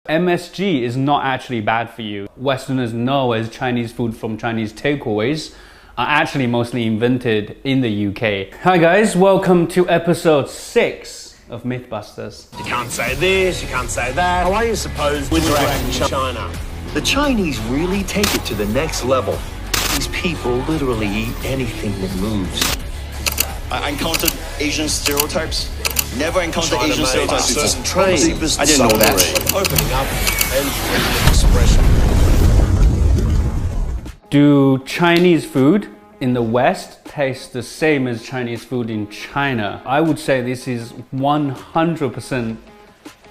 MSG is not actually bad for you. Westerners know as Chinese food from Chinese takeaways are actually mostly invented in the UK. Hi guys, welcome to episode 6 of Mythbusters. You can't say this, you can't say that. How are you supposed to interact in China? The Chinese really take it to the next level. These people literally eat anything that moves. I encountered Asian stereotypes. Never encountered China Asian made stereotypes before. certain trains. I didn't know that. Opening up and freedom of expression. Do Chinese food in the West taste the same as Chinese food in China? I would say this is 100%,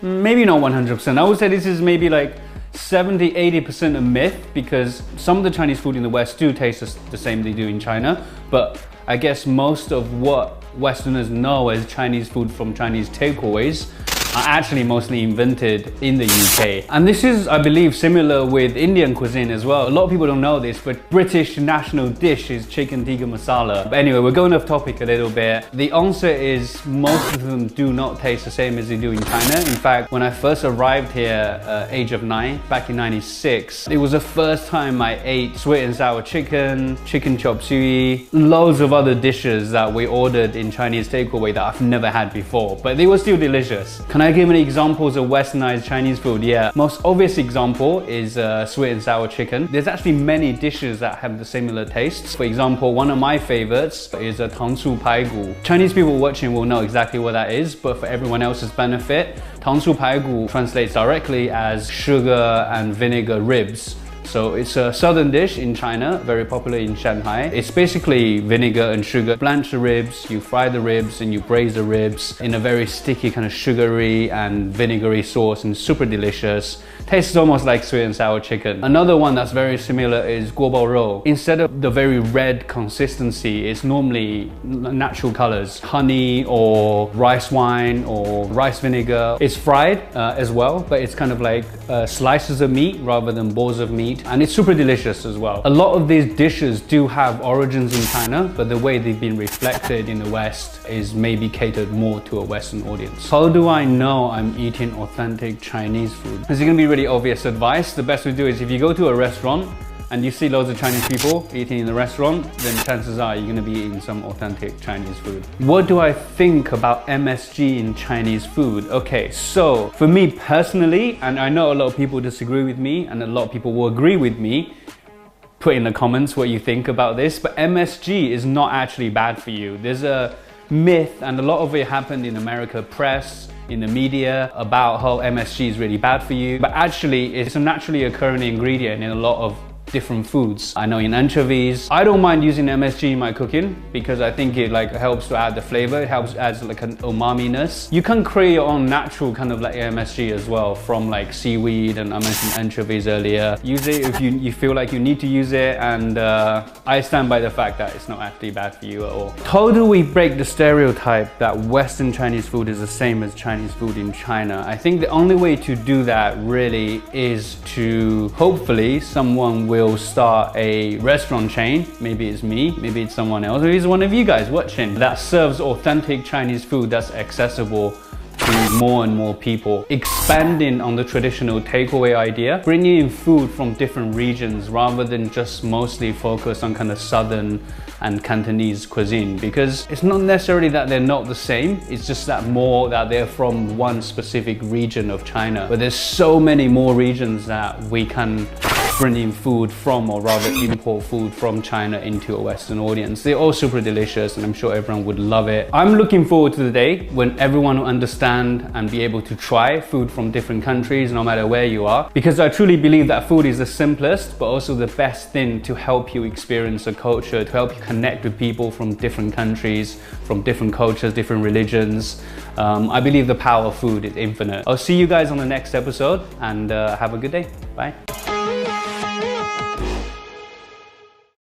maybe not 100%. I would say this is maybe like 70-80% a myth, because some of the Chinese food in the West do taste the same they do in China, but I guess most of what Westerners know as Chinese food from Chinese takeaways are actually mostly invented in the UK. And this is, I believe, similar with Indian cuisine as well. A lot of people don't know this, but British national dish is chicken tikka masala. But anyway, we're going off topic a little bit. The answer is most of them do not taste the same as they do in China. In fact, when I first arrived here, age of 9, back in '96, it was the first time I ate sweet and sour chicken, chicken chop suey, loads of other dishes that we ordered in Chinese takeaway that I've never had before, but they were still delicious. Can I give any examples of Westernized Chinese food? Yeah, most obvious example is sweet and sour chicken. There's actually many dishes that have the similar tastes. For example, one of my favorites is a tangsu paigu. Chinese people watching will know exactly what that is, but for everyone else's benefit, tangsu paigu translates directly as sugar and vinegar ribs. So it's a southern dish in China, very popular in Shanghai. It's basically vinegar and sugar. Blanch the ribs, you fry the ribs, and you braise the ribs in a very sticky kind of sugary and vinegary sauce, and super delicious. Tastes almost like sweet and sour chicken. Another one that's very similar is guobao rou. Instead of the very red consistency, it's normally natural colors. Honey or rice wine or rice vinegar. It's fried as well, but it's kind of like slices of meat rather than balls of meat. And it's super delicious as well. A lot of these dishes do have origins in China, but the way they've been reflected in the West is maybe catered more to a Western audience. How do I know I'm eating authentic Chinese food? This is gonna be really obvious advice. The best way to do is if you go to a restaurant and you see loads of Chinese people eating in the restaurant, then chances are you're gonna be eating some authentic Chinese food. What do I think about MSG in Chinese food? Okay, so for me personally, and I know a lot of people disagree with me and a lot of people will agree with me, put in the comments what you think about this, but MSG is not actually bad for you. There's a myth, and a lot of it happened in American press, in the media, about how MSG is really bad for you, but actually it's a naturally occurring ingredient in a lot of different foods. I know in anchovies. I don't mind using MSG in my cooking because I think it like helps to add the flavor. It helps add like an umami-ness. You can create your own natural kind of like MSG as well from like seaweed, and I mentioned anchovies earlier. Use it if you feel like you need to use it, and I stand by the fact that it's not actually bad for you at all. How do we break the stereotype that Western Chinese food is the same as Chinese food in China? I think the only way to do that really is to hopefully someone will start a restaurant chain. Maybe it's me, maybe it's someone else, maybe it's one of you guys watching, that serves authentic Chinese food that's accessible to more and more people. Expanding on the traditional takeaway idea, bringing in food from different regions rather than just mostly focus on kind of southern and Cantonese cuisine, because it's not necessarily that they're not the same, it's just that more that they're from one specific region of China. But there's so many more regions that we can bring in food from, or rather import food from China into a Western audience. They're all super delicious and I'm sure everyone would love it. I'm looking forward to the day when everyone will understand and be able to try food from different countries no matter where you are, because I truly believe that food is the simplest but also the best thing to help you experience a culture, to help you connect with people from different countries, from different cultures, different religions. I believe the power of food is infinite. I'll see you guys on the next episode, and have a good day. Bye.